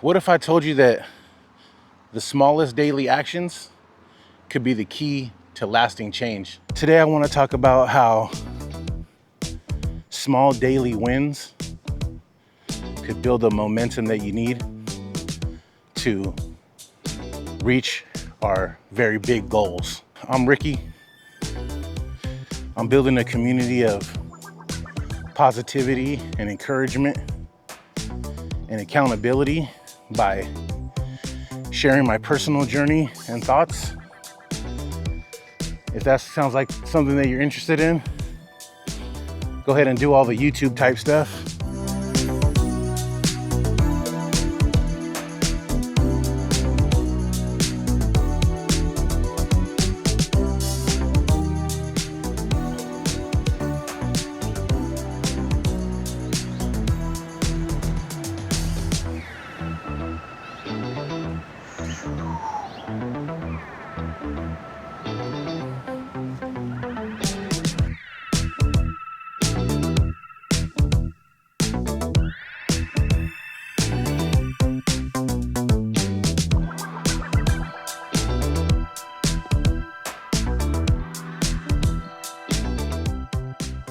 What if I told you that the smallest daily actions could be the key to lasting change? Today I want to talk about how small daily wins could build the momentum that you need to reach our very big goals. I'm Ricky. I'm building a community of positivity and encouragement and accountability by sharing my personal journey and thoughts. If that sounds like something that you're interested in, go ahead and do all the YouTube type stuff.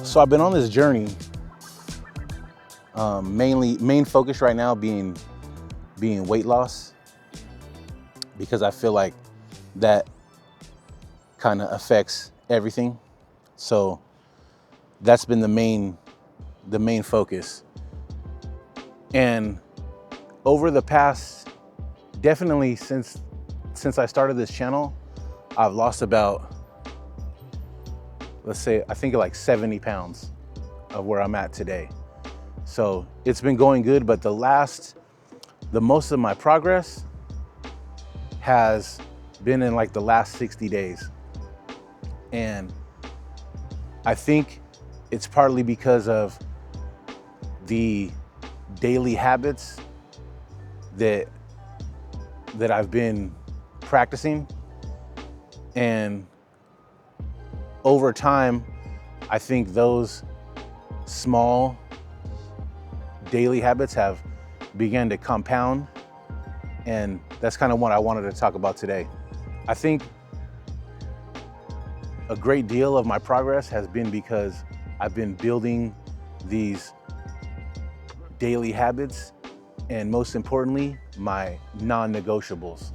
So I've been on this journey, main focus right now being weight loss, because I feel like that kind of affects everything. So that's been the main focus. And over the past, definitely since I started this channel, I've lost about, let's say, I think like 70 pounds of where I'm at today. So it's been going good, but the most of my progress has been in like the last 60 days. And I think it's partly because of the daily habits that I've been practicing. And over time, I think those small daily habits have begun to compound. And that's kind of what I wanted to talk about today. I think a great deal of my progress has been because I've been building these daily habits, and most importantly, my non-negotiables.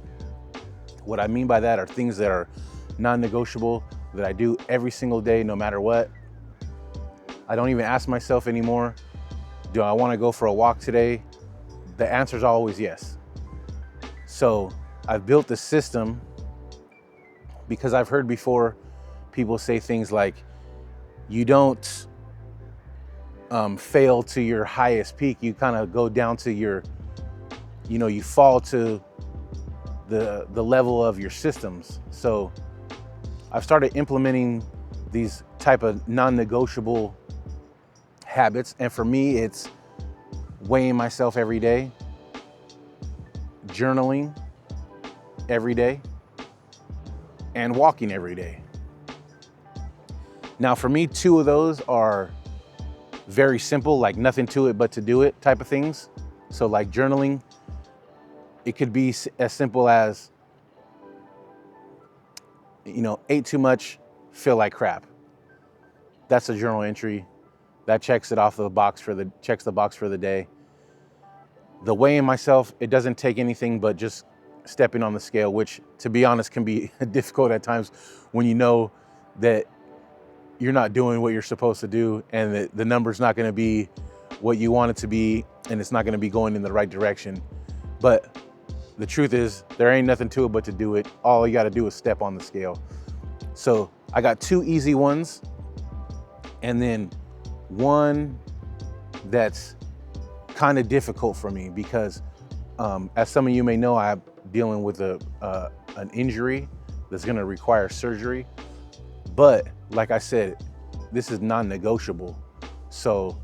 What I mean by that are things that are non-negotiable that I do every single day, no matter what. I don't even ask myself anymore, do I want to go for a walk today? The answer is always yes. So I've built the system because I've heard before people say things like, you don't fail to your highest peak, you kind of go down to your, you fall to the level of your systems. So I've started implementing these type of non-negotiable habits. And for me, it's weighing myself every day, journaling every day, and walking every day. Now, for me, two of those are very simple, like nothing to it but to do it type of things. So like journaling, it could be as simple as, ate too much, feel like crap. That's a journal entry. That checks the box for the day. The weighing myself, it doesn't take anything but just stepping on the scale, which, to be honest, can be difficult at times when you know that you're not doing what you're supposed to do, and that the number's not going to be what you want it to be, and it's not going to be going in the right direction. But the truth is, there ain't nothing to it but to do it. All you got to do is step on the scale. So I got two easy ones, and then one that's kind of difficult for me because, as some of you may know, I'm dealing with an injury that's going to require surgery. But like I said, this is non-negotiable. So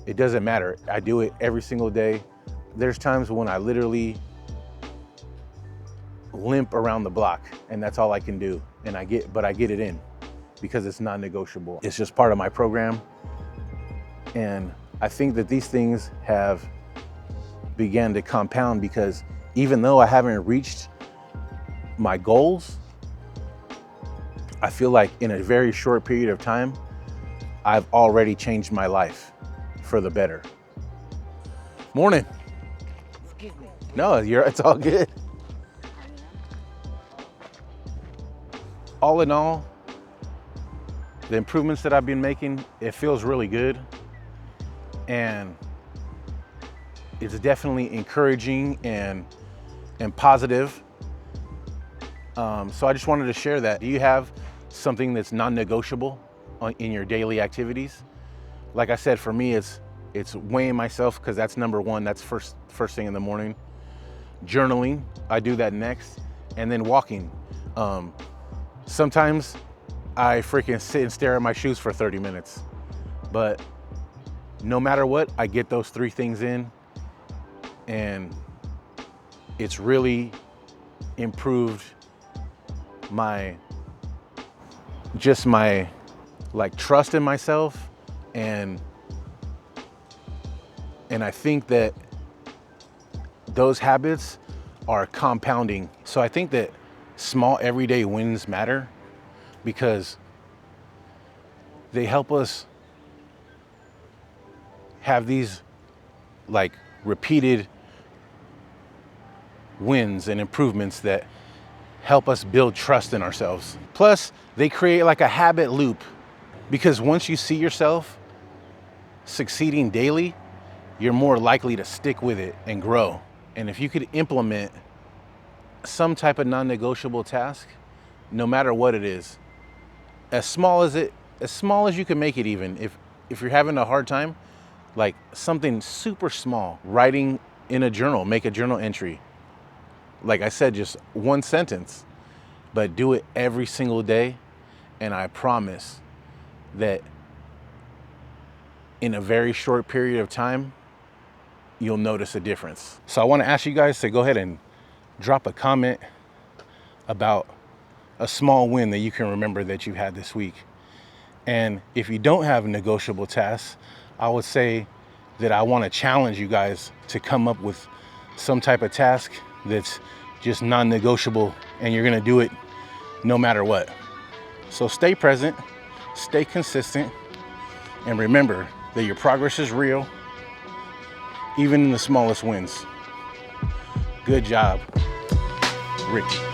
it doesn't matter. I do it every single day. There's times when I literally limp around the block, and that's all I can do. And I get it in because it's non-negotiable. It's just part of my program. And I think that these things have began to compound, because even though I haven't reached my goals, I feel like in a very short period of time, I've already changed my life for the better. Morning. Excuse me. No, it's all good. All in all, the improvements that I've been making, it feels really good. And it's definitely encouraging and positive. So I just wanted to share that. Do you have something that's non-negotiable in your daily activities? Like I said, for me, it's weighing myself, because that's number one. That's first thing in the morning. Journaling, I do that next, and then walking. Sometimes I freaking sit and stare at my shoes for 30 minutes, but no matter what, I get those 3 things in, and it's really improved my like trust in myself, and I think that those habits are compounding. So I think that small everyday wins matter, because they help us have these like repeated wins and improvements that help us build trust in ourselves. Plus, they create like a habit loop, because once you see yourself succeeding daily, you're more likely to stick with it and grow. And if you could implement some type of non-negotiable task, no matter what it is, as small as you can make it, even if you're having a hard time, like something super small, writing in a journal, make a journal entry. Like I said, just 1 sentence, but do it every single day. And I promise that in a very short period of time, you'll notice a difference. So I want to ask you guys to go ahead and drop a comment about a small win that you can remember that you had this week. And if you don't have negotiable tasks, I would say that I want to challenge you guys to come up with some type of task that's just non-negotiable, and you're gonna do it no matter what. So stay present, stay consistent, and remember that your progress is real, even in the smallest wins. Good job, Ricky.